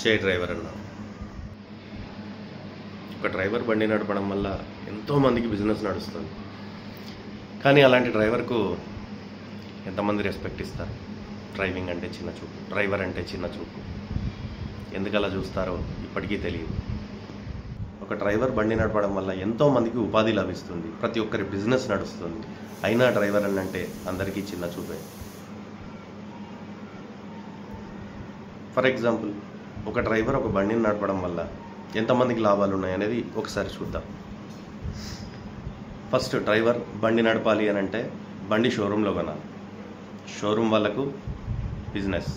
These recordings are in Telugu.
జై డ్రైవర్ అన్న. ఒక డ్రైవర్ బండి నడపడం వల్ల ఎంతోమందికి బిజినెస్ నడుస్తుంది. కానీ అలాంటి డ్రైవర్కు ఎంతమంది రెస్పెక్ట్ ఇస్తారు? డ్రైవింగ్ అంటే చిన్న చూపు, డ్రైవర్ అంటే చిన్న చూపు. ఎందుకు అలా చూస్తారో ఇప్పటికీ తెలియదు. ఒక డ్రైవర్ బండి నడపడం వల్ల ఎంతోమందికి ఉపాధి లభిస్తుంది, ప్రతి ఒక్కరి బిజినెస్ నడుస్తుంది. అయినా డ్రైవర్ అని అంటే అందరికీ చిన్న చూపే. ఫర్ ఎగ్జాంపుల్, ఒక డ్రైవర్ ఒక బండిని నడపడం వల్ల ఎంతమందికి లాభాలు ఉన్నాయనేది ఒకసారి చూద్దాం. ఫస్ట్, డ్రైవర్ బండి నడపాలి అని అంటే బండి షోరూంలో కొనాలి. షోరూమ్ వాళ్ళకు బిజినెస్,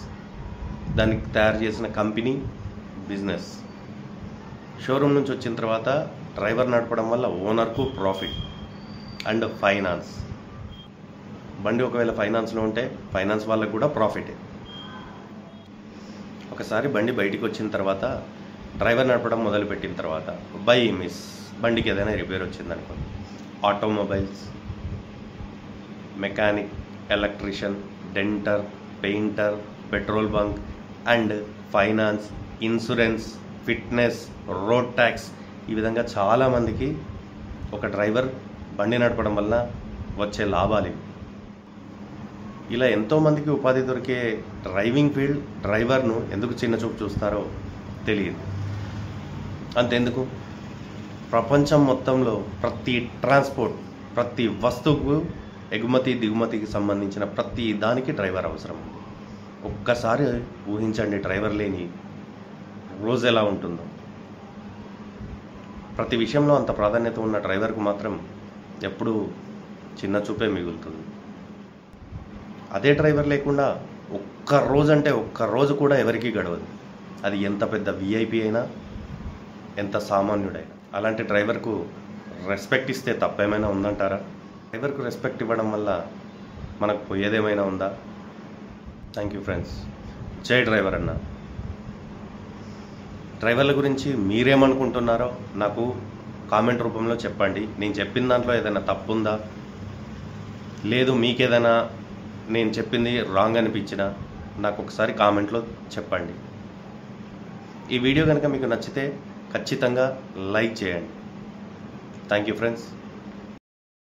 దానికి తయారు చేసిన కంపెనీ బిజినెస్. షోరూమ్ నుంచి వచ్చిన తర్వాత డ్రైవర్ నడపడం వల్ల ఓనర్కు ప్రాఫిట్ అండ్ ఫైనాన్స్. బండి ఒకవేళ ఫైనాన్స్లో ఉంటే ఫైనాన్స్ వాళ్ళకు కూడా ప్రాఫిటే. ఒకసారి బండి బయటికి వచ్చిన తర్వాత డ్రైవర్ నడపడం మొదలుపెట్టిన తర్వాత బై మిస్ బండికి ఏదైనా రిపేర్ వచ్చిందనుకోండి, automobiles, mechanic, electrician, denter, painter, petrol bunk and finance, insurance, fitness, road tax, ఈ విధంగా చాలామందికి ఒక డ్రైవర్ బండి నడపడం వల్ల వచ్చే లాభాలు ఇవి. ఇలా ఎంతోమందికి ఉపాధి దొరికే డ్రైవింగ్ ఫీల్డ్ డ్రైవర్ను ఎందుకు చిన్న చూపు చూస్తారో తెలియదు. అంతెందుకు, ప్రపంచం మొత్తంలో ప్రతి ట్రాన్స్పోర్ట్, ప్రతి వస్తువుకు, ఎగుమతి దిగుమతికి సంబంధించిన ప్రతి దానికి డ్రైవర్ అవసరం. ఒక్కసారి ఊహించండి, డ్రైవర్ లేని రోజు ఎలా ఉంటుందో. ప్రతి విషయంలో అంత ప్రాధాన్యత ఉన్న డ్రైవర్కు మాత్రం ఎప్పుడూ చిన్న చూపే మిగులుతుంది. అదే డ్రైవర్ లేకుండా ఒక్క రోజు కూడా ఎవరికీ గడవదు. అది ఎంత పెద్ద విఐపి అయినా, ఎంత సామాన్యుడైనా. అలాంటి డ్రైవర్కు రెస్పెక్ట్ ఇస్తే తప్పేమైనా ఉందంటారా? డ్రైవర్కు రెస్పెక్ట్ ఇవ్వడం వల్ల మనకు పోయేదేమైనా ఉందా? Thank you friends. జై డ్రైవర్ అన్న. డ్రైవర్ల గురించి మీరేమనుకుంటున్నారో నాకు కామెంట్ రూపంలో చెప్పండి. నేను చెప్పిన దాంట్లో ఏదైనా తప్పు ఉందా, లేదు మీకేదైనా నేను చెప్పింది రాంగ్ అనిపించినా నాకు ఒకసారి కామెంట్లో చెప్పండి. ఈ వీడియో కనుక మీకు నచ్చితే ఖచ్చితంగా లైక్ చేయండి. Thank you friends.